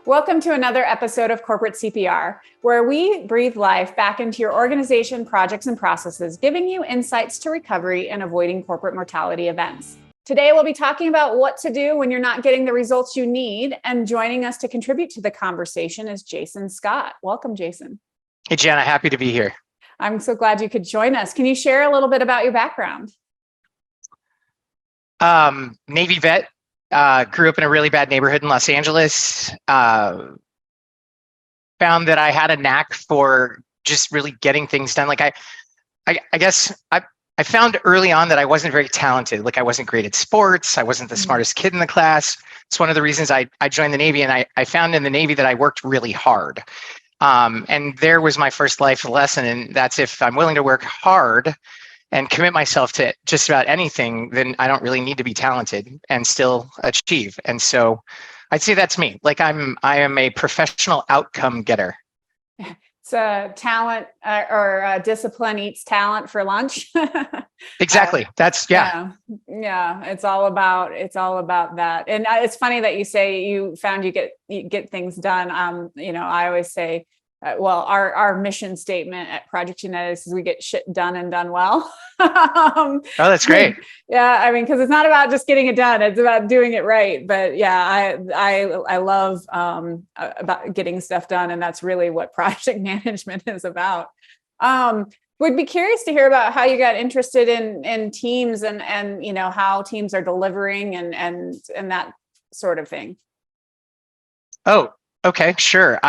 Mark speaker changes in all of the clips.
Speaker 1: Welcome to another episode of Corporate CPR, where we breathe life back into your organization, projects, and processes, giving you insights to recovery and avoiding corporate mortality events. Today, we'll be talking about what to do when you're not getting the results you need, and joining us to contribute to the conversation is Jason Scott. Welcome, Jason.
Speaker 2: Hey, Jana, happy to be here.
Speaker 1: I'm so glad you could join us. Can you share a little bit about your background?
Speaker 2: Navy vet. Grew up in a really bad neighborhood in Los Angeles. Found that I had a knack for just really getting things done. Like I guess I found early on that I wasn't very talented. Like I wasn't great at sports. I wasn't the smartest kid in the class. It's one of the reasons I joined the Navy, and I found in the Navy that I worked really hard. And there was my first life lesson, and that's if I'm willing to work hard and commit myself to just about anything, then I don't really need to be talented and still achieve. And so I'd say that's me. Like I am a professional outcome getter.
Speaker 1: So talent or discipline eats talent for lunch.
Speaker 2: Exactly. That's
Speaker 1: yeah. It's all about that. And it's funny that you say you found you get things done. I always say, our mission statement at Project Genetics is we get shit done and done well.
Speaker 2: Oh, that's great.
Speaker 1: Yeah. I mean, because it's not about just getting it done. It's about doing it right. But yeah, I love about getting stuff done. And that's really what project management is about. Would be curious to hear about how you got interested in teams and how teams are delivering and that sort of thing.
Speaker 2: Oh, okay, sure.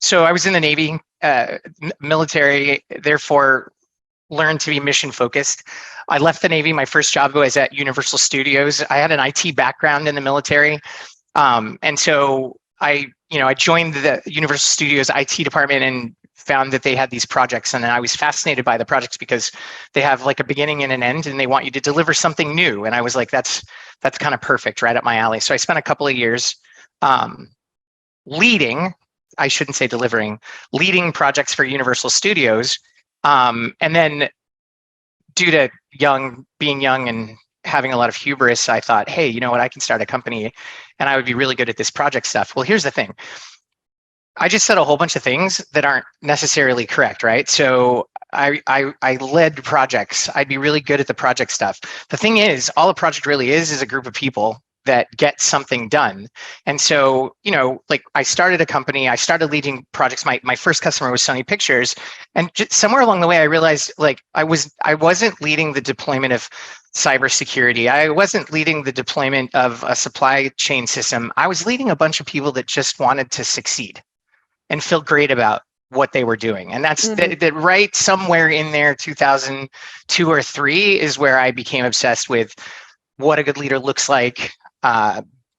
Speaker 2: So I was in the Navy, military, therefore learned to be mission focused. I left the Navy. My first job was at Universal Studios. I had an IT background in the military. And so I joined the Universal Studios IT department and found that they had these projects. And I was fascinated by the projects because they have like a beginning and an end, and they want you to deliver something new. And I was like, that's kind of perfect, right up my alley. So I spent a couple of years leading projects for Universal Studios. And then due to being young and having a lot of hubris, I thought, hey, you know what, I can start a company and I would be really good at this project stuff. Well, here's the thing. I just said a whole bunch of things that aren't necessarily correct, right? So I led projects. I'd be really good at the project stuff. The thing is, all a project really is a group of people that get something done. And so, like I started a company, I started leading projects. My first customer was Sony Pictures. And just somewhere along the way, I realized like I wasn't leading the deployment of cybersecurity. I wasn't leading the deployment of a supply chain system. I was leading a bunch of people that just wanted to succeed and feel great about what they were doing. And that's that right somewhere in there, 2002 or 3 is where I became obsessed with what a good leader looks like,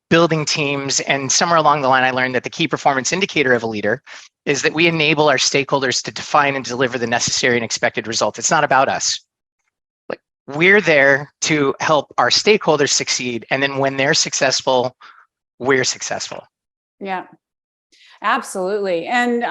Speaker 2: building teams. And somewhere along the line, I learned that the key performance indicator of a leader is that we enable our stakeholders to define and deliver the necessary and expected results. It's not about us. Like we're there to help our stakeholders succeed. And then when they're successful, we're successful.
Speaker 1: Yeah, absolutely. And,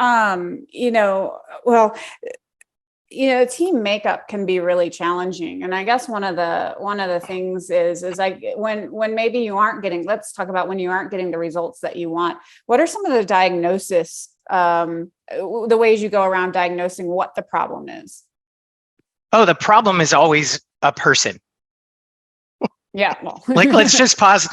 Speaker 1: team makeup can be really challenging. And I guess one of the things is like when maybe you aren't getting, let's talk about when you aren't getting the results that you want. What are some of the diagnosis, the ways you go around diagnosing what the problem is?
Speaker 2: Oh, the problem is always a person.
Speaker 1: Yeah. Well.
Speaker 2: Like, let's pause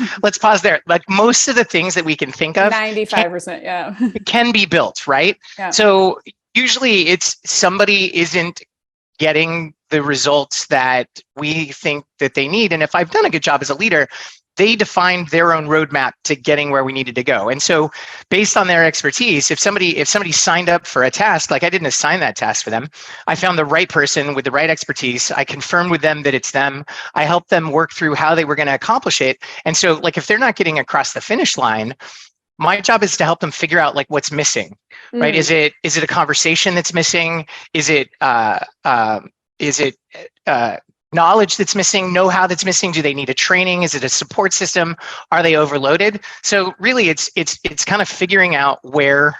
Speaker 2: there. Like most of the things that we can think of
Speaker 1: 95%, yeah,
Speaker 2: can be built, right?
Speaker 1: Yeah.
Speaker 2: So usually it's somebody isn't getting the results that we think that they need. And if I've done a good job as a leader, they defined their own roadmap to getting where we needed to go. And so based on their expertise, if somebody signed up for a task, like I didn't assign that task for them, I found the right person with the right expertise. I confirmed with them that it's them. I helped them work through how they were going to accomplish it. And so like if they're not getting across the finish line, my job is to help them figure out like what's missing, right? Is it a conversation that's missing? Is it knowledge that's missing, know-how that's missing? Do they need a training? Is it a support system? Are they overloaded? So really it's kind of figuring out where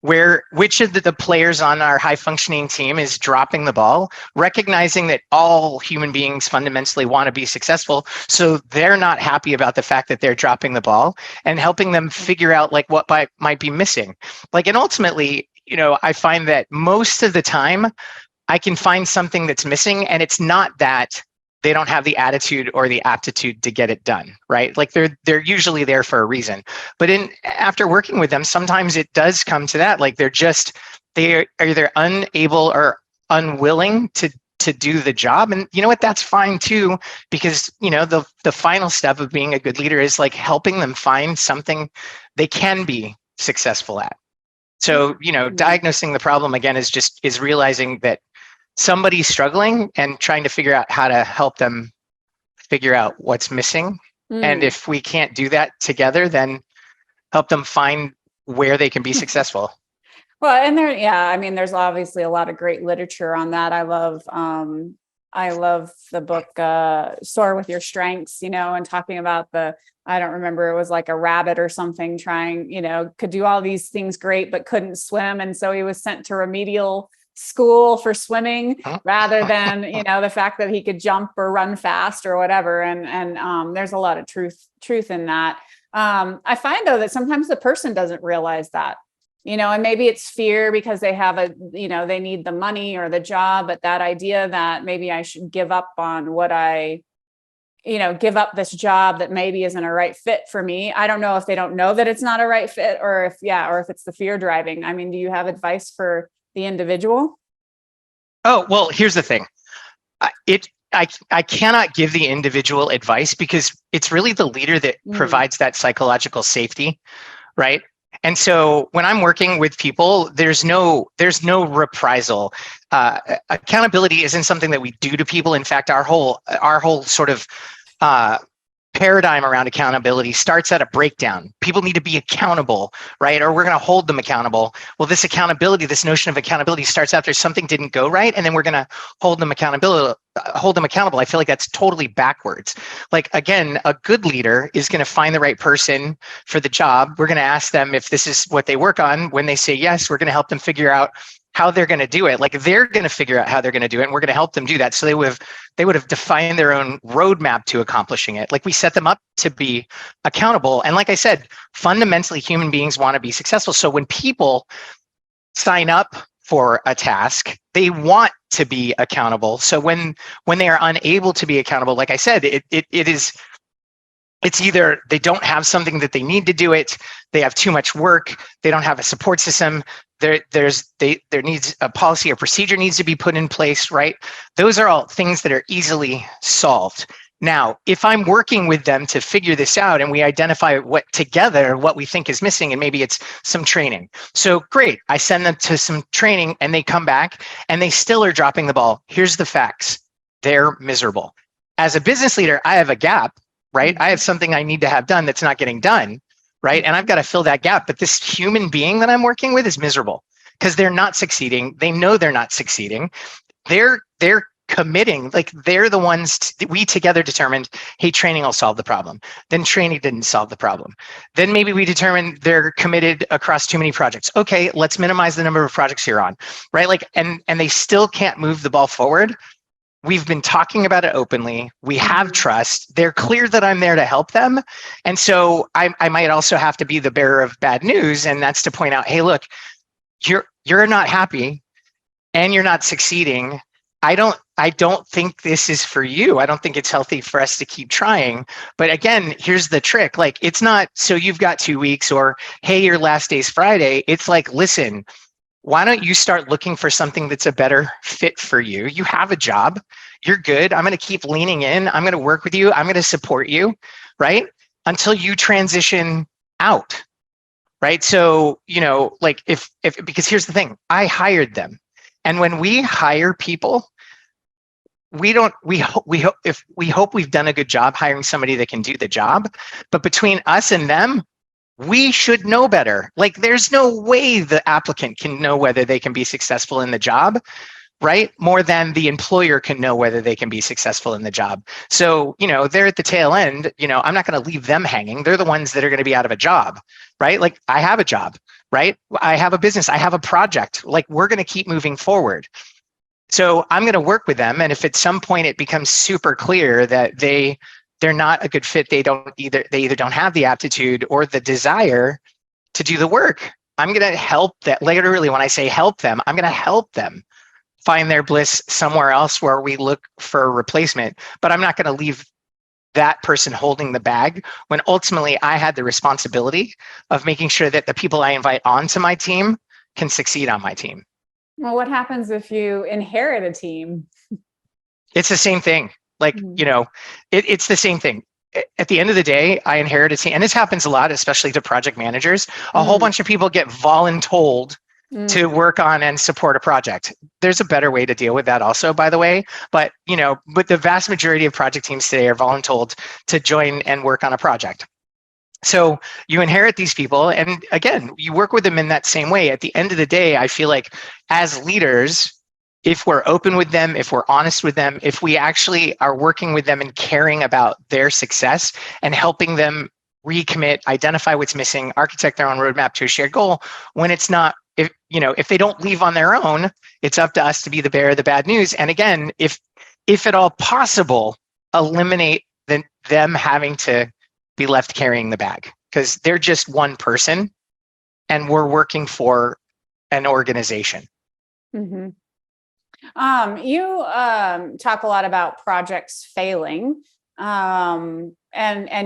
Speaker 2: which of the players on our high functioning team is dropping the ball, recognizing that all human beings fundamentally want to be successful. So they're not happy about the fact that they're dropping the ball, and helping them figure out like what might be missing. Like, and ultimately, I find that most of the time I can find something that's missing, and it's not that they don't have the attitude or the aptitude to get it done, right? Like they're usually there for a reason. But after working with them, sometimes it does come to that. Like they're either unable or unwilling to do the job. And you know what? That's fine too, because the final step of being a good leader is like helping them find something they can be successful at. So, diagnosing the problem again is realizing that somebody's struggling and trying to figure out how to help them figure out what's missing. And if we can't do that together, then help them find where they can be successful.
Speaker 1: Well, and there's obviously a lot of great literature on that. I love the book, Soar with Your Strengths, and talking about I don't remember, it was like a rabbit or something trying, could do all these things great, but couldn't swim. And so he was sent to remedial school for swimming rather than, the fact that he could jump or run fast or whatever. And there's a lot of truth in that. I find though that sometimes the person doesn't realize that, and maybe it's fear because they have they need the money or the job, but that idea that maybe I should give up on give up this job that maybe isn't a right fit for me. I don't know if they don't know that it's not a right fit, or if it's the fear driving. I mean, do you have advice for the individual?
Speaker 2: Oh, well, here's the thing. I cannot give the individual advice because it's really the leader that provides that psychological safety, right? And so when I'm working with people, there's no reprisal. Accountability isn't something that we do to people. In fact, our whole sort of paradigm around accountability starts at a breakdown. People need to be accountable, right? Or we're going to hold them accountable. Well, this notion of accountability starts after something didn't go right, and then we're going to hold them accountable. I feel like that's totally backwards. Like, again, a good leader is going to find the right person for the job. We're going to ask them if this is what they work on. When they say yes, we're going to help them figure out how they're going to do it. Like, they're going to figure out how they're going to do it, and we're going to help them do that. So they would have defined their own roadmap to accomplishing it. Like, we set them up to be accountable. And like I said, fundamentally, human beings want to be successful. So when people sign up for a task, they want to be accountable. So when they are unable to be accountable, like I said, it's either they don't have something that they need to do it, they have too much work, they don't have a support system, there needs a policy or procedure needs to be put in place, right? Those are all things that are easily solved. Now, if I'm working with them to figure this out and we identify what we think is missing, and maybe it's some training. So great, I send them to some training and they come back and they still are dropping the ball. Here's the facts. They're miserable. As a business leader, I have a gap, right? I have something I need to have done that's not getting done, right? And I've got to fill that gap. But this human being that I'm working with is miserable because they're not succeeding. They know they're not succeeding. They're committing, like they're the ones we together determined, hey, training will solve the problem. Then training didn't solve the problem. Then maybe we determined they're committed across too many projects. Okay, let's minimize the number of projects you're on, right? Like, and they still can't move the ball forward. We've been talking about it openly. We have trust. They're clear that I'm there to help them. And so I might also have to be the bearer of bad news. And that's to point out, hey, look, you're not happy and you're not succeeding. I don't think this is for you. I don't think it's healthy for us to keep trying. But again, here's the trick. Like, it's not, so you've got 2 weeks or, hey, your last day's Friday. It's like, listen, why don't you start looking for something that's a better fit for you? You have a job. You're good. I'm going to keep leaning in. I'm going to work with you. I'm going to support you, right? Until you transition out, right? So, like if because here's the thing, I hired them. And when we hire people, we hope we've done a good job hiring somebody that can do the job. But between us and them, we should know better. Like, there's no way the applicant can know whether they can be successful in the job, right? More than the employer can know whether they can be successful in the job. So, they're at the tail end, I'm not going to leave them hanging. They're the ones that are going to be out of a job, right? Like, I have a job, right? I have a business, I have a project, like we're going to keep moving forward. So I'm going to work with them. And if at some point it becomes super clear that they're not a good fit, they either don't have the aptitude or the desire to do the work, I'm going to help that. Literally, when I say help them, I'm going to help them find their bliss somewhere else where we look for a replacement. But I'm not going to leave that person holding the bag when ultimately I had the responsibility of making sure that the people I invite onto my team can succeed on my team.
Speaker 1: Well, what happens if you inherit a team?
Speaker 2: It's the same thing. Like, it's the same thing. At the end of the day, I inherit a team, and this happens a lot, especially to project managers. A whole bunch of people get voluntold to work on and support a project. There's a better way to deal with that also, by the way. But, but the vast majority of project teams today are voluntold to join and work on a project. So you inherit these people, and again, you work with them in that same way. At the end of the day, I feel like as leaders, if we're open with them, if we're honest with them, if we actually are working with them and caring about their success and helping them recommit, identify what's missing, architect their own roadmap to a shared goal, when it's not, if they don't leave on their own, it's up to us to be the bearer of the bad news. And again, if at all possible, eliminate them having to be left carrying the bag, because they're just one person and we're working for an organization.
Speaker 1: Mm-hmm. You talk a lot about projects failing, and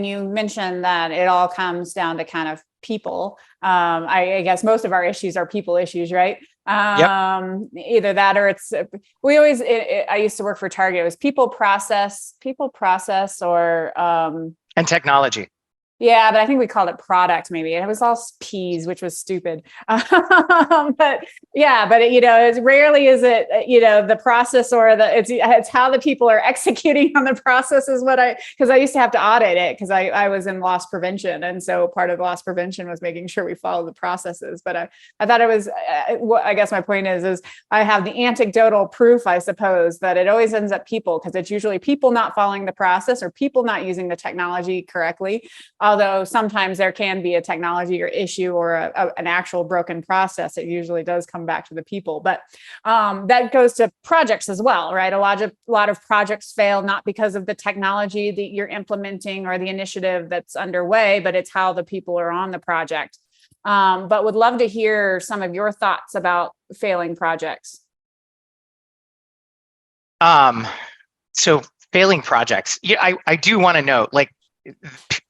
Speaker 1: you mentioned that it all comes down to kind of people. I guess most of our issues are people issues, right?
Speaker 2: Yep.
Speaker 1: Either that or it's I used to work for Target. It was people process, or
Speaker 2: and technology.
Speaker 1: Yeah, but I think we called it product maybe. It was all P's, which was stupid. But it's rarely is it, the process or it's how the people are executing on the process is because I used to have to audit it because I was in loss prevention. And so part of loss prevention was making sure we follow the processes. But I thought it was, I guess my point is I have the anecdotal proof, I suppose, that it always ends up people, because it's usually people not following the process or people not using the technology correctly. Although sometimes there can be a technology or issue or an actual broken process, it usually does come back to the people. But that goes to projects as well, right? A lot of projects fail not because of the technology that you're implementing or the initiative that's underway, but it's how the people are on the project. But would love to hear some of your thoughts about failing projects.
Speaker 2: So failing projects. Yeah, I do want to note, like,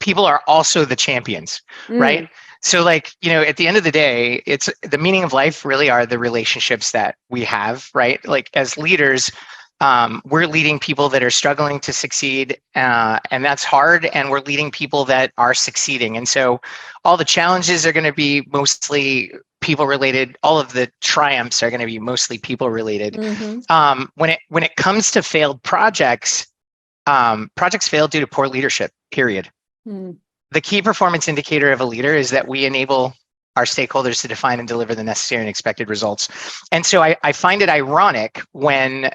Speaker 2: people are also the champions, right? So at the end of the day, it's the meaning of life really are the relationships that we have, right? Like as leaders, we're leading people that are struggling to succeed, and that's hard. And we're leading people that are succeeding. And so all the challenges are going to be mostly people related. All of the triumphs are going to be mostly people related. When it comes to failed projects, projects fail due to poor leadership, period. The key performance indicator of a leader is that we enable our stakeholders to define and deliver the necessary and expected results. And so I find it ironic when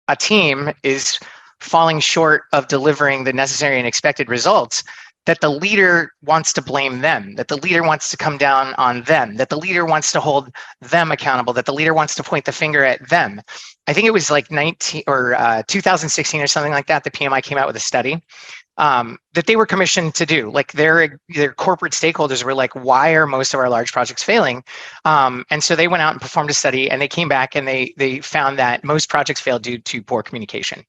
Speaker 2: a team is falling short of delivering the necessary and expected results, that the leader wants to blame them, that the leader wants to come down on them, that the leader wants to hold them accountable, that the leader wants to point the finger at them. I think it was like 2016 or something like that, the PMI came out with a study that they were commissioned to do. Like their corporate stakeholders were like, why are most of our large projects failing? And so they went out and performed a study, and they came back and they found that most projects fail due to poor communication.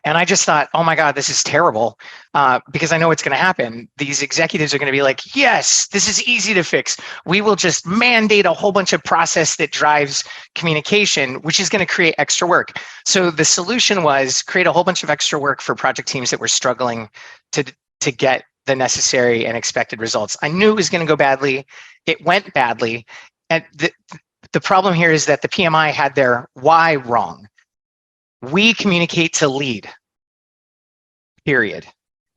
Speaker 2: And I just thought, oh my God, this is terrible, because I know what's going to happen. These executives are going to be like, yes, this is easy to fix. We will just mandate a whole bunch of process that drives communication, which is going to create extra work. So the solution was create a whole bunch of extra work for project teams that were struggling to get the necessary and expected results. I knew it was going to go badly. It went badly. And the problem here is that the PMI had their why wrong. We communicate to lead, period.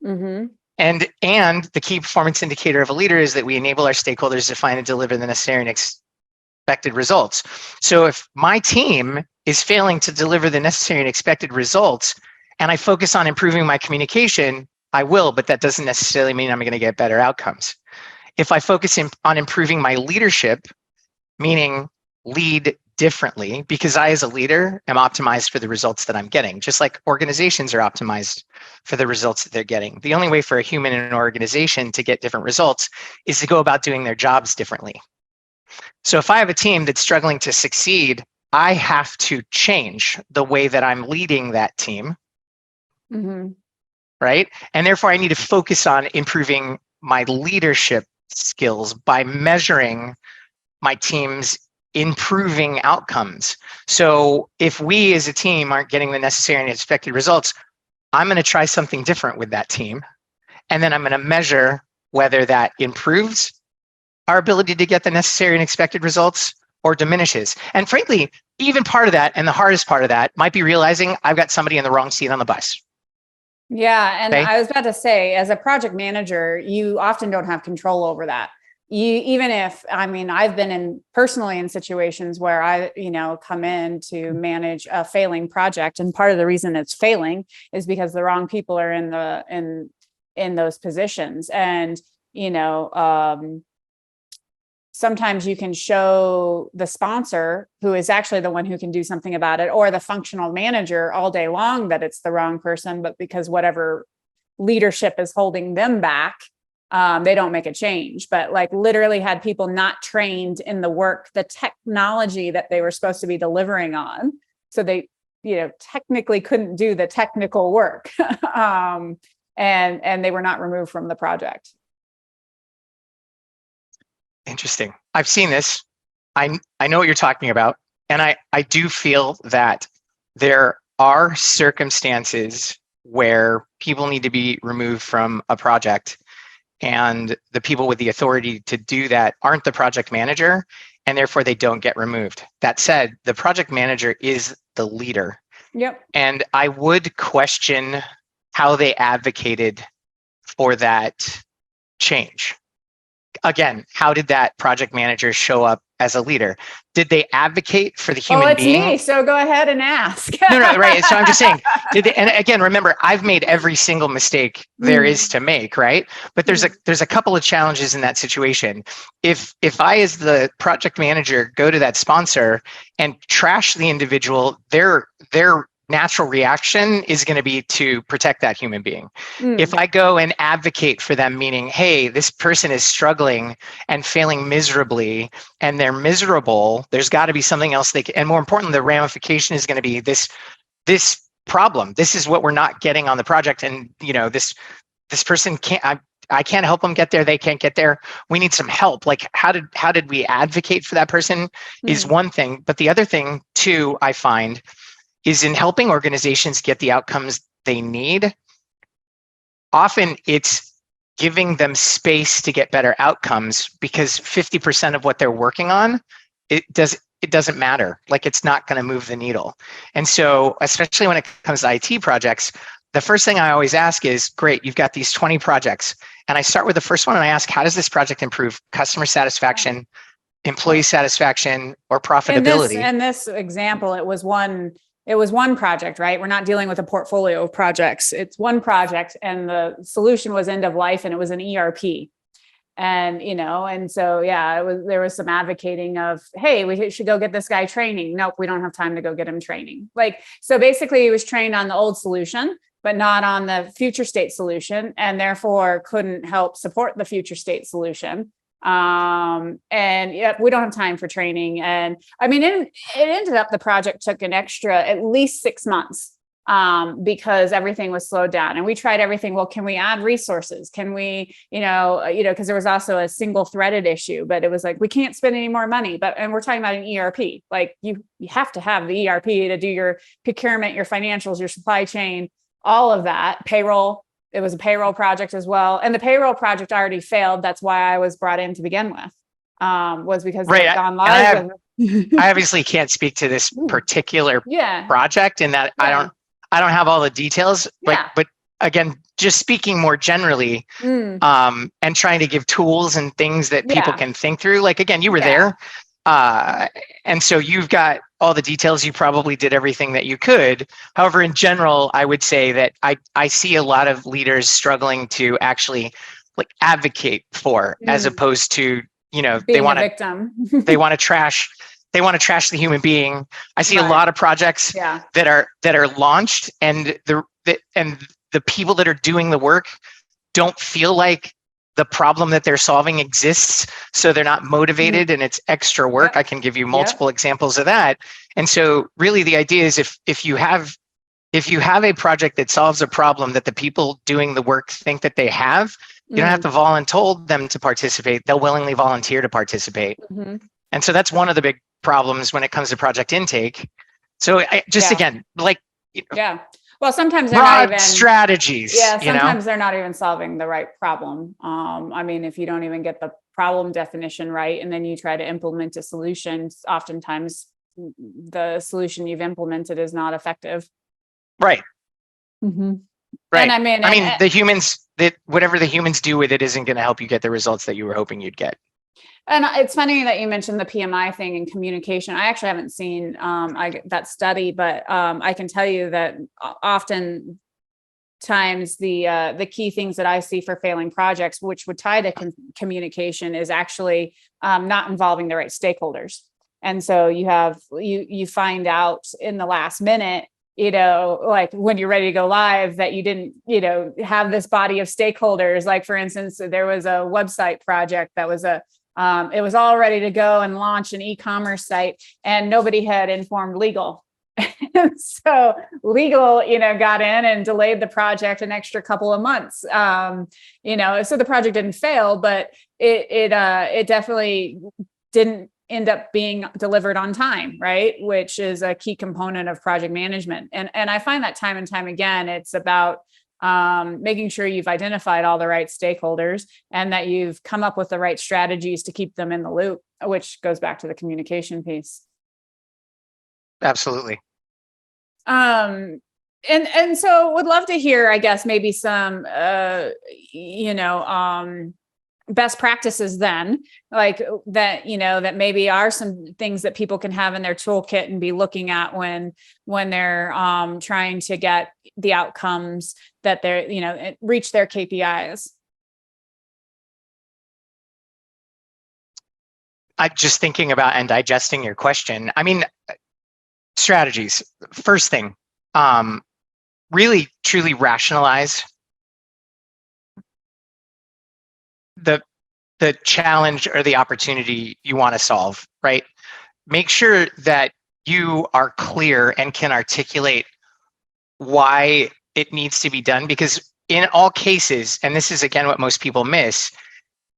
Speaker 2: And the key performance indicator of a leader is that we enable our stakeholders to find and deliver the necessary and expected results. So if my team is failing to deliver the necessary and expected results, and I focus on improving my communication, I will, but that doesn't necessarily mean I'm going to get better outcomes. if I focus on improving my leadership, meaning lead differently, because I, as a leader, am optimized for the results that I'm getting, just like organizations are optimized for the results that they're getting. The only way for a human in an organization to get different results is to go about doing their jobs differently. So if I have a team that's struggling to succeed, I have to change the way that I'm leading that team, right? And therefore, I need to focus on improving my leadership skills by measuring my team's improving outcomes. So if we as a team aren't getting the necessary and expected results, I'm going to try something different with that team. And then I'm going to measure whether that improves our ability to get the necessary and expected results or diminishes. And frankly, even part of that, and the hardest part of that, might be realizing I've got somebody in the wrong seat on the bus.
Speaker 1: Yeah. And
Speaker 2: Okay?
Speaker 1: I was about to say, as a project manager, you often don't have control over that. Even if, I mean, I've been personally in situations where I, come in to manage a failing project. And part of the reason it's failing is because the wrong people are in those positions. And, sometimes you can show the sponsor, who is actually the one who can do something about it, or the functional manager all day long that it's the wrong person, but because whatever leadership is holding them back, they don't make a change. But like literally had people not trained in the technology that they were supposed to be delivering on. So they, technically couldn't do the technical work. And they were not removed from the project.
Speaker 2: Interesting. I've seen this. I know what you're talking about. And I do feel that there are circumstances where people need to be removed from a project, and the people with the authority to do that aren't the project manager, and therefore they don't get removed. That said, the project manager is the leader.
Speaker 1: Yep.
Speaker 2: And I would question how they advocated for that change. Again, how did that project manager show up as a leader? Did they advocate for the human being?
Speaker 1: Me, so go ahead and ask.
Speaker 2: No, right. So I'm just saying, and again, remember, I've made every single mistake there is to make, right? But there's a couple of challenges in that situation. If I, as the project manager, go to that sponsor and trash the individual, their natural reaction is going to be to protect that human being. If I go and advocate for them, meaning, hey, this person is struggling and failing miserably, and they're miserable, there's got to be something else they can, and more importantly, the ramification is going to be this problem. This is what we're not getting on the project. And, this person I can't help them get there. They can't get there. We need some help. Like, how did we advocate for that person is one thing. But the other thing too, I find, is in helping organizations get the outcomes they need. Often it's giving them space to get better outcomes, because 50% of what they're working on, it doesn't matter. Like, it's not going to move the needle. And so, especially when it comes to IT projects, the first thing I always ask is, great, you've got these 20 projects. And I start with the first one and I ask, how does this project improve customer satisfaction, employee satisfaction, or profitability?
Speaker 1: In this example, it was one project, right? We're not dealing with a portfolio of projects. It's one project, and the solution was end of life, and it was an ERP. And, and so, there was some advocating of, hey, we should go get this guy training. Nope, we don't have time to go get him training. So basically he was trained on the old solution, but not on the future state solution, and therefore couldn't help support the future state solution. And we don't have time for training. And I mean, it ended up, the project took an extra at least 6 months, because everything was slowed down, and we tried everything. Well, can we add resources? Can we, because there was also a single threaded issue, but it was like, we can't spend any more money, and we're talking about an ERP. Like, you have to have the ERP to do your procurement, your financials, your supply chain, all of that, payroll. It was a payroll project as well. And the payroll project already failed. That's why I was brought in to begin with, was because they've gone live.
Speaker 2: I obviously can't speak to this particular project in that I don't have all the details, but again, just speaking more generally, and trying to give tools and things that people can think through. Like, again, you were there. And so you've got all the details. You probably did everything that you could. However, in general, I would say that I see a lot of leaders struggling to actually like advocate for, as opposed to,
Speaker 1: Being
Speaker 2: they
Speaker 1: a
Speaker 2: want to
Speaker 1: victim.
Speaker 2: they want to trash the human being. I see a lot of projects that are launched, and the people that are doing the work don't feel like the problem that they're solving exists, so they're not motivated, and it's extra work. I can give you multiple examples of that. And so really the idea is, if you have a project that solves a problem that the people doing the work think that they have, you don't have to volunteer them to participate. They'll willingly volunteer to participate. And so that's one of the big problems when it comes to project intake. So again, like,
Speaker 1: well, sometimes they're
Speaker 2: broad
Speaker 1: not even
Speaker 2: strategies.
Speaker 1: Sometimes they're not even solving the right problem. I mean, if you don't even get the problem definition right, and then you try to implement a solution, oftentimes the solution you've implemented is not effective.
Speaker 2: Right. Right.
Speaker 1: And I mean,
Speaker 2: the humans, whatever the humans do with it isn't going to help you get the results that you were hoping you'd get.
Speaker 1: And it's funny that you mentioned the PMI thing in communication. I actually haven't seen that study, but I can tell you that often times the key things that I see for failing projects, which would tie to communication, is actually not involving the right stakeholders. And so you find out in the last minute, like when you're ready to go live, that you didn't, have this body of stakeholders. Like, for instance, there was a website project that was it was all ready to go and launch an e-commerce site, and nobody had informed legal. So legal, got in and delayed the project an extra couple of months. So the project didn't fail, but it definitely didn't end up being delivered on time, right? Which is a key component of project management. And I find that time and time again, it's about making sure you've identified all the right stakeholders and that you've come up with the right strategies to keep them in the loop, which goes back to the communication piece.
Speaker 2: Absolutely.
Speaker 1: And so would love to hear, I guess, maybe some, best practices then, like that, that maybe are some things that people can have in their toolkit and be looking at when they're trying to get the outcomes that they're, reach their KPIs.
Speaker 2: I'm just thinking about and digesting your question. I mean, strategies. First thing, really truly rationalize the challenge or the opportunity you want to solve, right? Make sure that you are clear and can articulate why it needs to be done, because in all cases, and this is again what most people miss,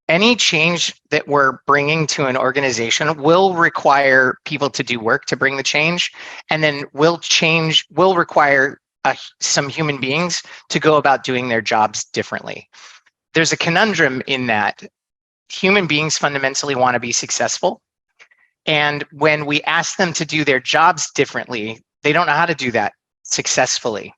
Speaker 2: any change that we're bringing to an organization will require people to do work to bring the change, and then will require some human beings to go about doing their jobs differently. There's a conundrum in that human beings fundamentally want to be successful. And when we ask them to do their jobs differently, they don't know how to do that successfully.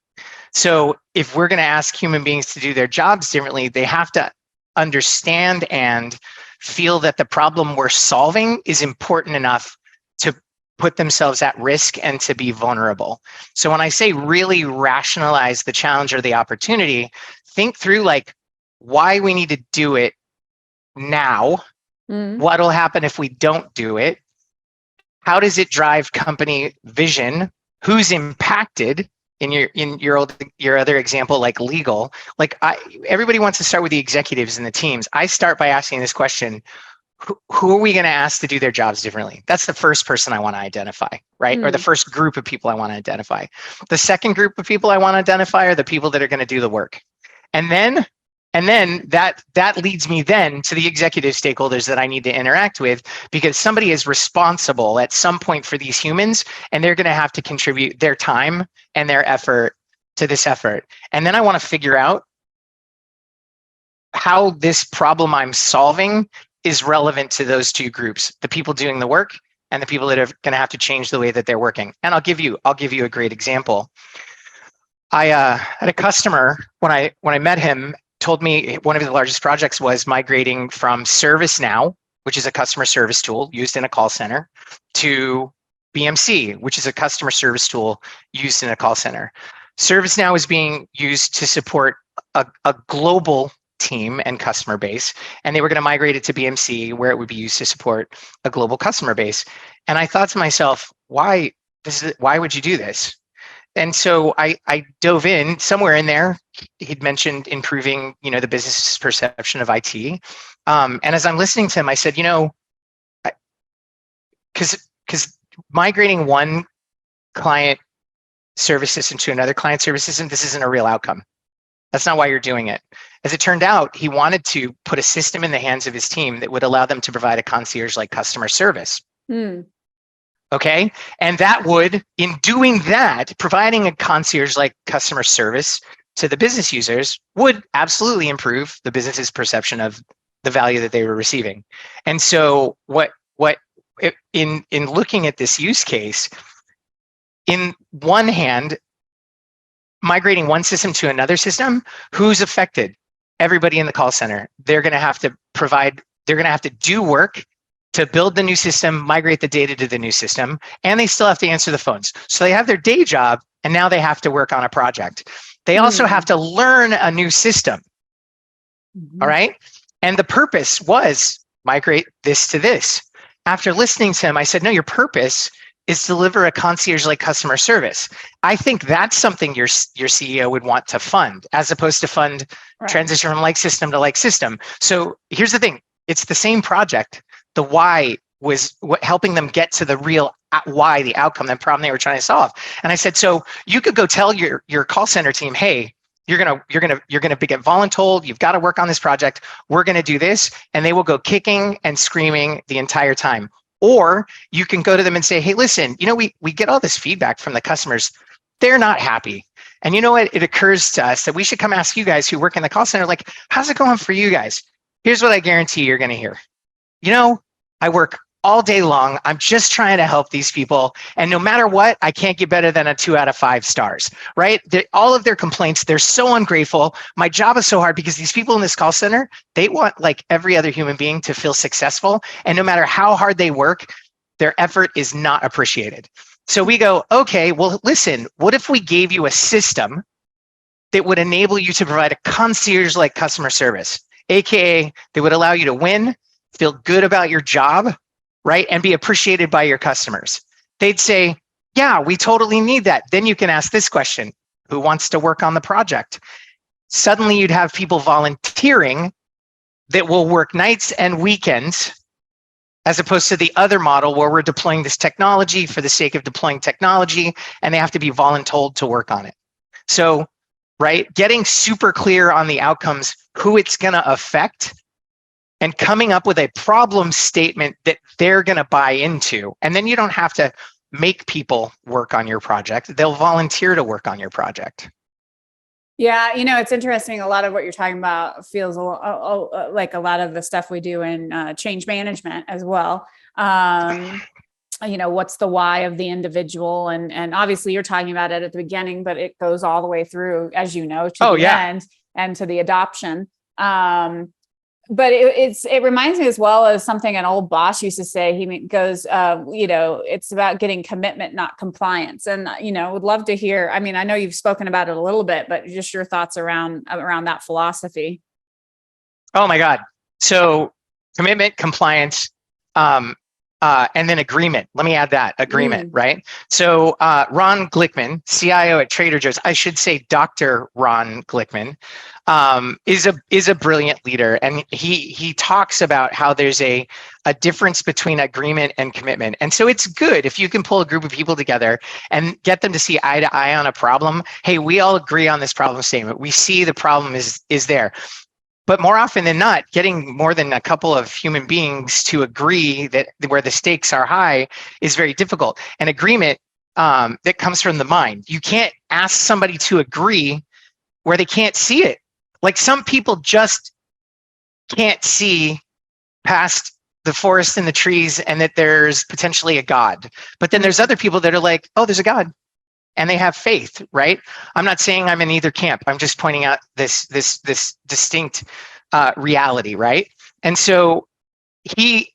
Speaker 2: So if we're going to ask human beings to do their jobs differently, they have to understand and feel that the problem we're solving is important enough to put themselves at risk and to be vulnerable. So when I say really rationalize the challenge or the opportunity, think through like why we need to do it now, what'll happen if we don't do it, how does it drive company vision, who's impacted. In your other example, like legal, everybody wants to start with the executives and the teams. I start by asking this question: who are we going to ask to do their jobs differently? That's the first person I want to identify, right? Or the first group of people I want to identify. The second group of people I want to identify are the people that are going to do the work, and then that leads me then to the executive stakeholders that I need to interact with, because somebody is responsible at some point for these humans, and they're going to have to contribute their time and their effort to this effort. And then I want to figure out how this problem I'm solving is relevant to those two groups, the people doing the work and the people that are going to have to change the way that they're working. And I'll give you a great example. I had a customer when I met him, told me one of the largest projects was migrating from ServiceNow, which is a customer service tool used in a call center, to BMC, which is a customer service tool used in a call center. ServiceNow is being used to support a global team and customer base, and they were going to migrate it to BMC, where it would be used to support a global customer base. And I thought to myself, why would you do this? And so I dove in. Somewhere in there, he'd mentioned improving, the business perception of IT. And as I'm listening to him, I said, because migrating one client service system to another client service system, this isn't a real outcome. That's not why you're doing it. As it turned out, he wanted to put a system in the hands of his team that would allow them to provide a concierge-like customer service. Okay. And that would, in doing that, providing a concierge-like customer service to the business users would absolutely improve the business's perception of the value that they were receiving. And so in looking at this use case, in one hand, migrating one system to another system, who's affected? Everybody in the call center. They're going to have to do work to build the new system, migrate the data to the new system, and they still have to answer the phones. So they have their day job, and now they have to work on a project. They also have to learn a new system. All right. And the purpose was migrate this to this. After listening to him, I said, no, your purpose is to deliver a concierge-like customer service. I think that's something your CEO would want to fund, as opposed to fund transition from like system to like system. So here's the thing. It's the same project. The why was helping them get to the real why, the outcome, the problem they were trying to solve. And I said, so you could go tell your call center team, hey, you're gonna get voluntold. You've got to work on this project. We're gonna do this, and they will go kicking and screaming the entire time. Or you can go to them and say, hey, listen, we get all this feedback from the customers. They're not happy. And you know what? It occurs to us that we should come ask you guys who work in the call center, like, how's it going for you guys? Here's what I guarantee you're going to hear. I work all day long. I'm just trying to help these people. And no matter what, I can't get better than a 2 out of 5 stars, right? All of their complaints, they're so ungrateful. My job is so hard because these people in this call center, they want, like every other human being, to feel successful. And no matter how hard they work, their effort is not appreciated. So we go, okay, well, listen, what if we gave you a system that would enable you to provide a concierge-like customer service, AKA that would allow you to win, feel good about your job, right? And be appreciated by your customers. They'd say, yeah, we totally need that. Then you can ask this question: who wants to work on the project? Suddenly you'd have people volunteering that will work nights and weekends, as opposed to the other model where we're deploying this technology for the sake of deploying technology, and they have to be voluntold to work on it. So, right, getting super clear on the outcomes, who it's going to affect, and coming up with a problem statement that they're going to buy into. And then you don't have to make people work on your project. They'll volunteer to work on your project.
Speaker 1: Yeah, it's interesting. A lot of what you're talking about feels like a lot of the stuff we do in change management as well. What's the why of the individual? And obviously you're talking about it at the beginning, but it goes all the way through, as you know, to the end and to the adoption. But it reminds me as well as something an old boss used to say. He goes, it's about getting commitment, not compliance. And, would love to hear, I know you've spoken about it a little bit, but just your thoughts around that philosophy.
Speaker 2: Oh my God. So commitment, compliance, and then agreement. Let me add that, agreement, right? So Ron Glickman, CIO at Trader Joe's, I should say Dr. Ron Glickman, is a brilliant leader. And he talks about how there's a difference between agreement and commitment. And so it's good if you can pull a group of people together and get them to see eye to eye on a problem. Hey, we all agree on this problem statement. We see the problem is there. But more often than not, getting more than a couple of human beings to agree that where the stakes are high is very difficult. An agreement that comes from the mind. You can't ask somebody to agree where they can't see it. Like some people just can't see past the forest and the trees and that there's potentially a God. But then there's other people that are like, oh, there's a God. And they have faith, right? I'm not saying I'm in either camp. I'm just pointing out this distinct reality, right? And so in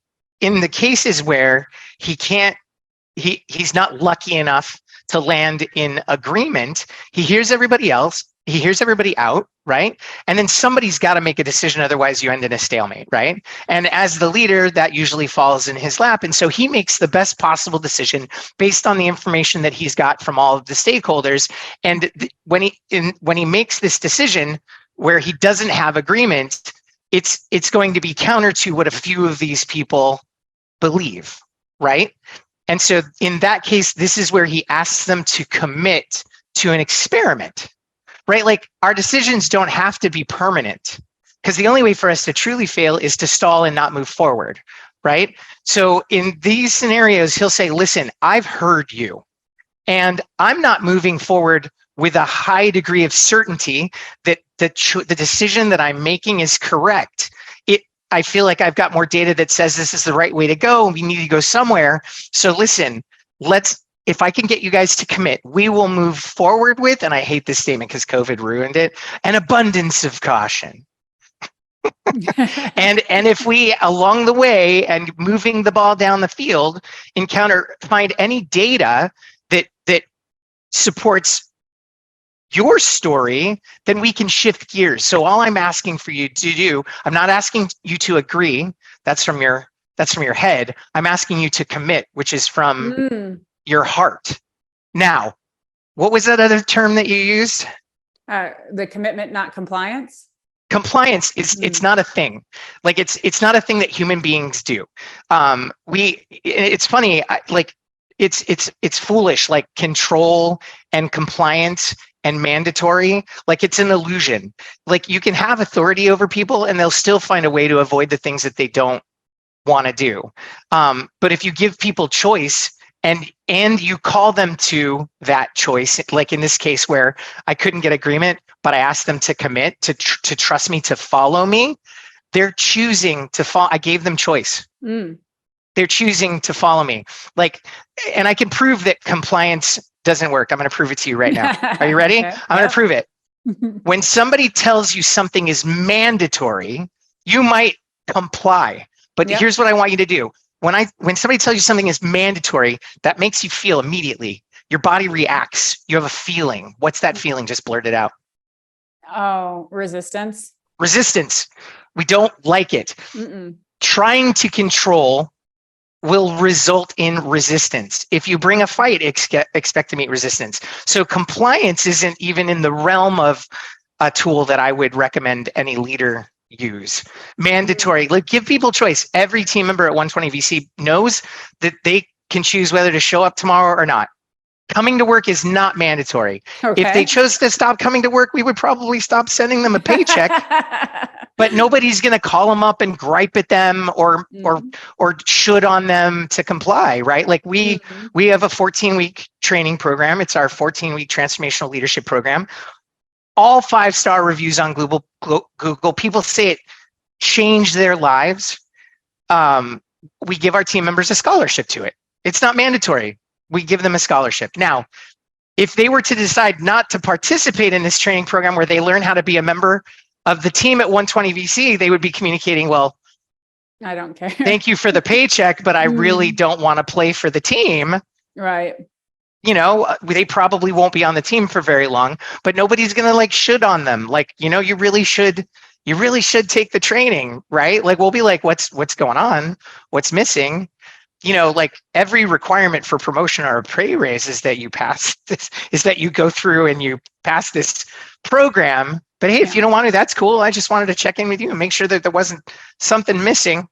Speaker 2: the cases where he's not lucky enough to land in agreement, he hears everybody else, he hears everybody out, right? And then somebody's got to make a decision, otherwise you end in a stalemate, right? And as the leader, that usually falls in his lap. And so he makes the best possible decision based on the information that he's got from all of the stakeholders. And when he makes this decision where he doesn't have agreement, it's going to be counter to what a few of these people believe, right? And so in that case, this is where he asks them to commit to an experiment, right? Like, our decisions don't have to be permanent, because the only way for us to truly fail is to stall and not move forward, right? So in these scenarios, he'll say, listen, I've heard you, and I'm not moving forward with a high degree of certainty that the decision that I'm making is correct. I feel like I've got more data that says this is the right way to go, and we need to go somewhere. So listen, if I can get you guys to commit, we will move forward with, and I hate this statement because COVID ruined it, an abundance of caution. and if we, along the way and moving the ball down the field, find any data that supports your story, then we can shift gears. So all I'm asking for you to do, I'm not asking you to agree. That's from your head. I'm asking you to commit, which is from your heart. Now, what was that other term that you used?
Speaker 1: The commitment, not compliance.
Speaker 2: Compliance is it's not a thing. Like, it's not a thing that human beings do. It's funny, it's foolish, like control and compliance and mandatory, like it's an illusion. Like, you can have authority over people and they'll still find a way to avoid the things that they don't want to do. But if you give people choice and you call them to that choice, like in this case where I couldn't get agreement, but I asked them to commit to trust me, to follow me, they're choosing to follow. I gave them choice. They're choosing to follow me. Like, and I can prove that compliance doesn't work. I'm going to prove it to you right now. Are you ready?
Speaker 1: Okay.
Speaker 2: I'm going to prove it. When somebody tells you something is mandatory, you might comply. But here's what I want you to do. When somebody tells you something is mandatory, that makes you feel immediately. Your body reacts. You have a feeling. What's that feeling? Just blurt it out.
Speaker 1: Oh, resistance.
Speaker 2: Resistance. We don't like it. Trying to control will result in resistance. If you bring a fight, expect to meet resistance. So compliance isn't even in the realm of a tool that I would recommend any leader use. Mandatory, like, give people choice. Every team member at 120 VC knows that they can choose whether to show up tomorrow or not. Coming to work is not mandatory.
Speaker 1: Okay.
Speaker 2: If they chose to stop coming to work, we would probably stop sending them a paycheck. But nobody's going to call them up and gripe at them or should on them to comply, right? Like, we have a 14-week training program. It's our 14-week transformational leadership program. All 5-star reviews on Google. People say it changed their lives. We give our team members a scholarship to it. It's not mandatory. We give them a scholarship. Now, if they were to decide not to participate in this training program where they learn how to be a member of the team at 120 VC, they would be communicating, well,
Speaker 1: I don't care.
Speaker 2: Thank you for the paycheck, but I really don't want to play for the team.
Speaker 1: Right.
Speaker 2: You know, they probably won't be on the team for very long, but nobody's going to like should on them. Like, you know, you really should take the training, right? Like, we'll be like, what's going on? What's missing? You know, like, every requirement for promotion or a pay raise is that you pass this, is that you go through and you pass this program. But hey, if you don't want to, that's cool. I just wanted to check in with you and make sure that there wasn't something missing.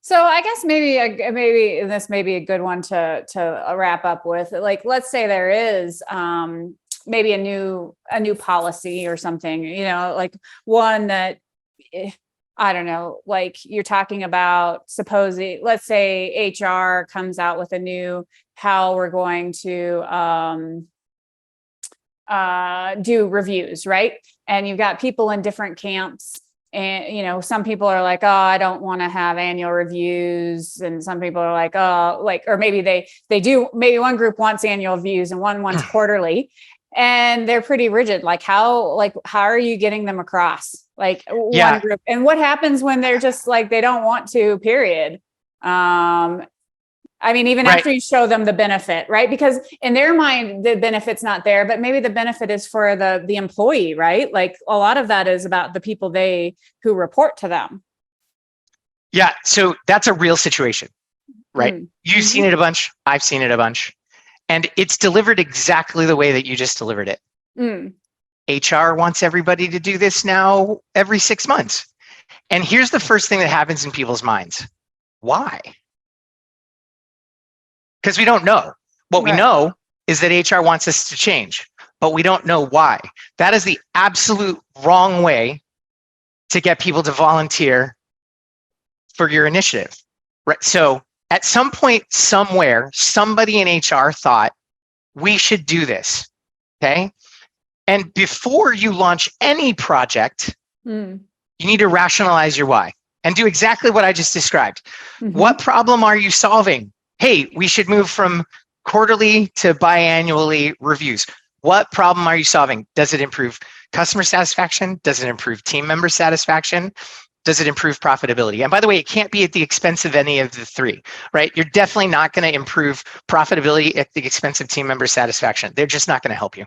Speaker 1: So I guess maybe this may be a good one to wrap up with. Like, let's say there is maybe a new policy or something, you know, like one that, I don't know, like you're talking about, supposing, let's say HR comes out with a new, how we're going to do reviews, right? And you've got people in different camps. And, you know, some people are like, oh, I don't want to have annual reviews. And some people are like, oh, like, or maybe they do, maybe one group wants annual reviews and one wants quarterly. And they're pretty rigid. Like, how are you getting them across? Like, one group, and what happens when they're just like, they don't want to, period. I I mean, even
Speaker 2: Right.
Speaker 1: after you show them the benefit, right? Because in their mind, the benefit's not there, but maybe the benefit is for the employee, right? Like a lot of that is about the people who report to them.
Speaker 2: Yeah. So that's a real situation, right? You've seen it a bunch. I've seen it a bunch. And it's delivered exactly the way that you just delivered it. HR wants everybody to do this now every 6 months. And here's the first thing that happens in people's minds. Why? Because we don't know. What we know is that HR wants us to change, but we don't know why. That is the absolute wrong way to get people to volunteer for your initiative. Right? So at some point, somewhere, somebody in HR thought, we should do this. Okay. And before you launch any project, you need to rationalize your why and do exactly what I just described. What problem are you solving? Hey, we should move from quarterly to biannually reviews. What problem are you solving? Does it improve customer satisfaction? Does it improve team member satisfaction? Does it improve profitability? And by the way, it can't be at the expense of any of the three, right? You're definitely not going to improve profitability at the expense of team member satisfaction. They're just not going to help you,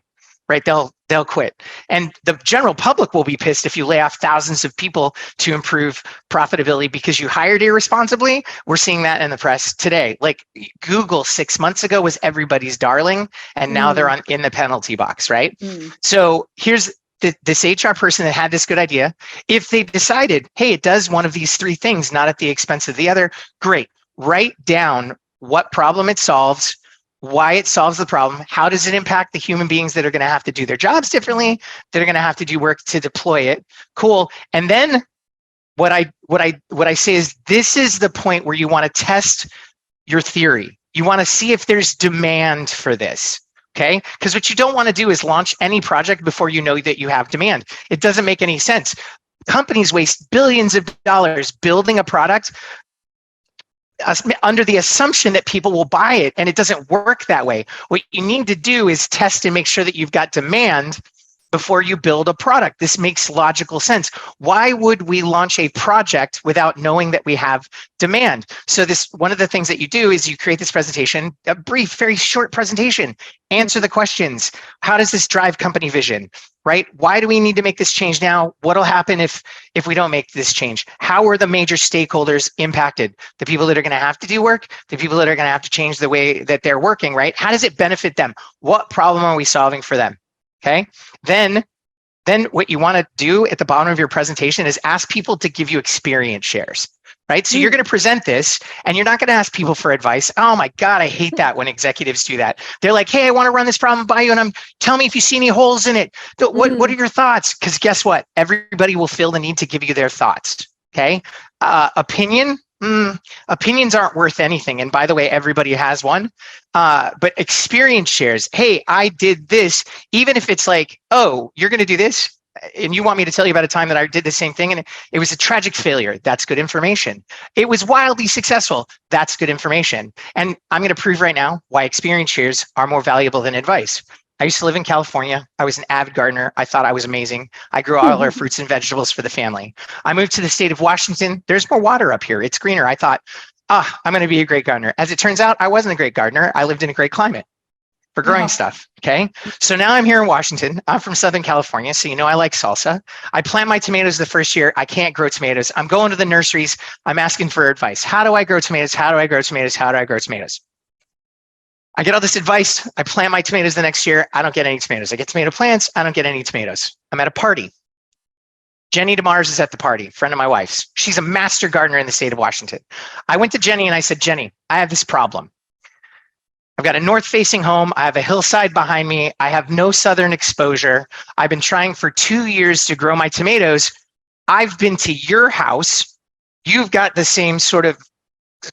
Speaker 2: right? They'll quit. And the general public will be pissed if you lay off thousands of people to improve profitability because you hired irresponsibly. We're seeing that in the press today. Like Google 6 months ago was everybody's darling, and now they're in the penalty box, right? So here's this HR person that had this good idea. If they decided, hey, it does one of these three things, not at the expense of the other, great. Write down what problem it solves, why it solves the problem, how does it impact the human beings that are going to have to do their jobs differently, that are going to have to do work to deploy it. Cool. And then what I say is this is the point where you want to test your theory. You want to see if there's demand for this. Okay, because what you don't want to do is launch any project before you know that you have demand. It doesn't make any sense. Companies waste billions of dollars building a product under the assumption that people will buy it, and it doesn't work that way. What you need to do is test and make sure that you've got demand before you build a product. This makes logical sense. Why would we launch a project without knowing that we have demand? So this, one of the things that you do is you create this presentation, a brief, very short presentation, answer the questions. How does this drive company vision, right? Why do we need to make this change now? What'll happen if we don't make this change? How are the major stakeholders impacted? The people that are going to have to do work, the people that are going to have to change the way that they're working, right? How does it benefit them? What problem are we solving for them? Okay. Then what you want to do at the bottom of your presentation is ask people to give you experience shares, right? So you're going to present this and you're not going to ask people for advice. Oh my God, I hate that when executives do that. They're like, hey, I want to run this problem by you and tell me if you see any holes in it. What are your thoughts? Because guess what? Everybody will feel the need to give you their thoughts. Okay. Opinions aren't worth anything. And by the way, everybody has one. But experience shares, hey, I did this, even if it's like, oh, you're going to do this. And you want me to tell you about a time that I did the same thing and it was a tragic failure. That's good information. It was wildly successful. That's good information. And I'm going to prove right now why experience shares are more valuable than advice. I used to live in California. I was an avid gardener. I thought I was amazing. I grew all our fruits and vegetables for the family. I moved to the state of Washington. There's more water up here. It's greener. I thought, I'm going to be a great gardener. As it turns out, I wasn't a great gardener. I lived in a great climate for growing stuff. Okay. So now I'm here in Washington. I'm from Southern California. So, I like salsa. I plant my tomatoes the first year. I can't grow tomatoes. I'm going to the nurseries. I'm asking for advice. How do I grow tomatoes? How do I grow tomatoes? How do I grow tomatoes? I get all this advice. I plant my tomatoes the next year. I don't get any tomatoes. I get tomato plants. I don't get any tomatoes. I'm at a party. Jenny DeMars is at the party, friend of my wife's. She's a master gardener in the state of Washington. I went to Jenny and I said, Jenny, I have this problem. I've got a north-facing home. I have a hillside behind me. I have no southern exposure. I've been trying for 2 years to grow my tomatoes. I've been to your house. You've got the same sort of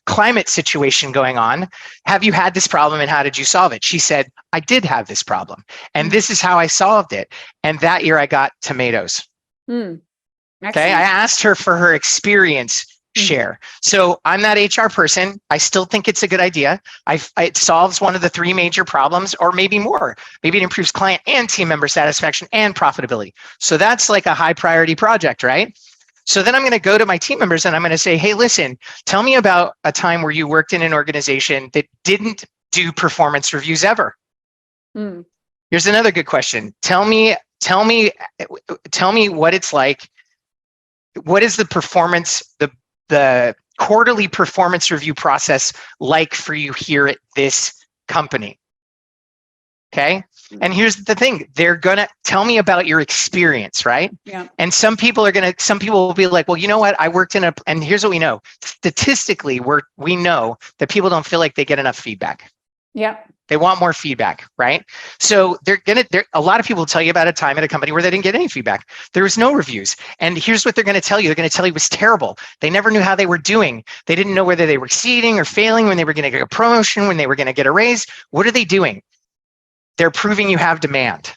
Speaker 2: climate situation going on. Have you had this problem and how did you solve it? She said, I did have this problem and this is how I solved it. And that year I got tomatoes. Okay. I asked her for her experience share. So I'm that HR person. I still think it's a good idea. It solves one of the three major problems or maybe more. Maybe it improves client and team member satisfaction and profitability. So that's like a high priority project, right? So then I'm going to go to my team members and I'm going to say, hey, listen, tell me about a time where you worked in an organization that didn't do performance reviews ever.
Speaker 1: Mm.
Speaker 2: Here's another good question. Tell me what it's like. What is the performance, the quarterly performance review process like for you here at this company? Okay. And here's the thing, they're going to tell me about your experience, right?
Speaker 1: Yeah.
Speaker 2: And some people will be like, well, you know what? I worked and here's what we know. Statistically, we know that people don't feel like they get enough feedback.
Speaker 1: Yeah.
Speaker 2: They want more feedback, right? So a lot of people will tell you about a time at a company where they didn't get any feedback. There was no reviews. And here's what they're going to tell you. They're going to tell you it was terrible. They never knew how they were doing. They didn't know whether they were exceeding or failing, when they were going to get a promotion, when they were going to get a raise. What are they doing? They're proving you have demand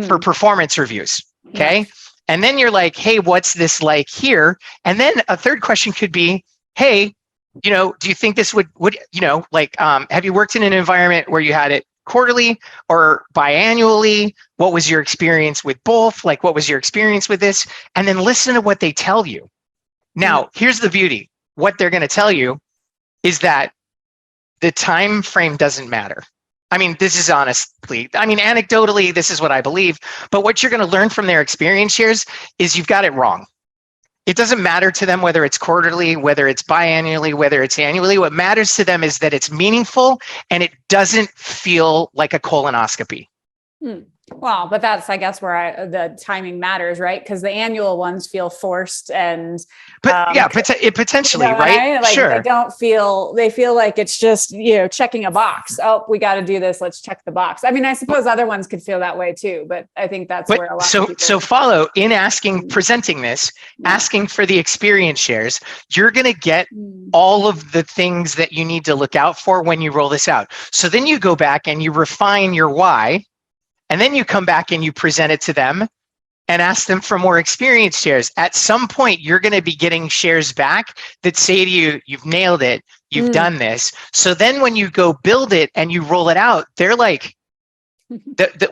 Speaker 2: for performance reviews, okay? Yeah. And then you're like, hey, what's this like here? And then a third question could be, hey, do you think this would have you worked in an environment where you had it quarterly or biannually? What was your experience with both? Like, what was your experience with this? And then listen to what they tell you. Now, here's the beauty. What they're going to tell you is that the time frame doesn't matter. I mean, this is anecdotally, this is what I believe. But what you're going to learn from their experience shares is you've got it wrong. It doesn't matter to them whether it's quarterly, whether it's biannually, whether it's annually. What matters to them is that it's meaningful and it doesn't feel like a colonoscopy.
Speaker 1: Well, but that's, I guess, where the timing matters, right? Because the annual ones feel forced and,
Speaker 2: potentially, right?
Speaker 1: Like,
Speaker 2: sure.
Speaker 1: They feel like it's just, checking a box. Oh, we got to do this. Let's check the box. I mean, I suppose other ones could feel that way too, but I think that's where a lot of people.
Speaker 2: So follow in presenting this, asking for the experience shares, you're going to get all of the things that you need to look out for when you roll this out. So then you go back and you refine your why. And then you come back and you present it to them and ask them for more experience shares. At some point, you're going to be getting shares back that say to you, you've nailed it, you've done this. So then when you go build it and you roll it out, they're like,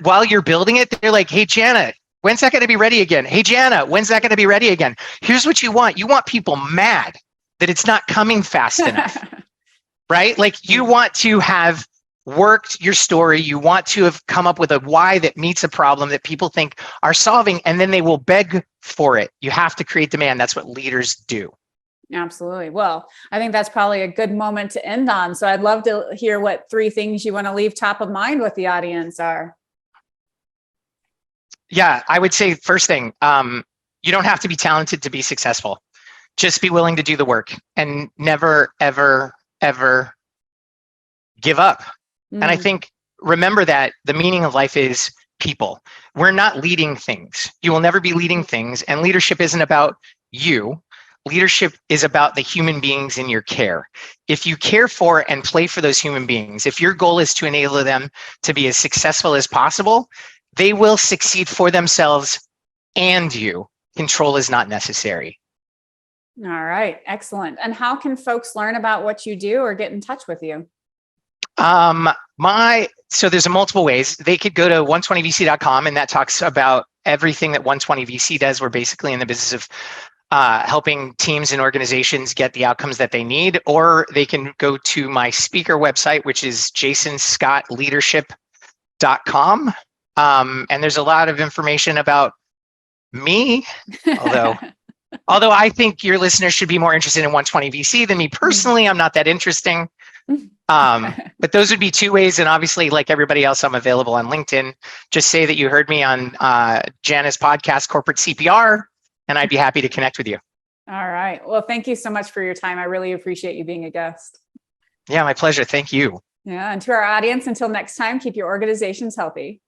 Speaker 2: while you're building it, they're like, hey, Jana, when's that going to be ready again? Hey, Jana, when's that going to be ready again? Here's what you want. You want people mad that it's not coming fast enough, right? Like, you want to have worked your story. You want to have come up with a why that meets a problem that people think are solving, and then they will beg for it. You have to create demand. That's what leaders do.
Speaker 1: Absolutely. Well, I think that's probably a good moment to end on. So I'd love to hear what 3 things you want to leave top of mind with the audience are.
Speaker 2: Yeah, I would say first thing, you don't have to be talented to be successful. Just be willing to do the work and never, ever, ever give up. And I think, remember that the meaning of life is people. We're not leading things. You will never be leading things. And leadership isn't about you. Leadership is about the human beings in your care. If you care for and play for those human beings, if your goal is to enable them to be as successful as possible, they will succeed for themselves and you. Control is not necessary.
Speaker 1: All right. Excellent. And how can folks learn about what you do or get in touch with you?
Speaker 2: So there's multiple ways. They could go to 120vc.com, and that talks about everything that 120vc does. We're basically in the business of helping teams and organizations get the outcomes that they need, or they can go to my speaker website, which is jasonscottleadership.com. And there's a lot of information about me, although I think your listeners should be more interested in 120vc than me personally. I'm not that interesting. But those would be 2 ways. And obviously, like everybody else, I'm available on LinkedIn. Just say that you heard me on Jana's podcast, Corporate CPR, and I'd be happy to connect with you.
Speaker 1: All right. Well, thank you so much for your time. I really appreciate you being a guest.
Speaker 2: Yeah, my pleasure. Thank you.
Speaker 1: Yeah. And to our audience, until next time, keep your organizations healthy.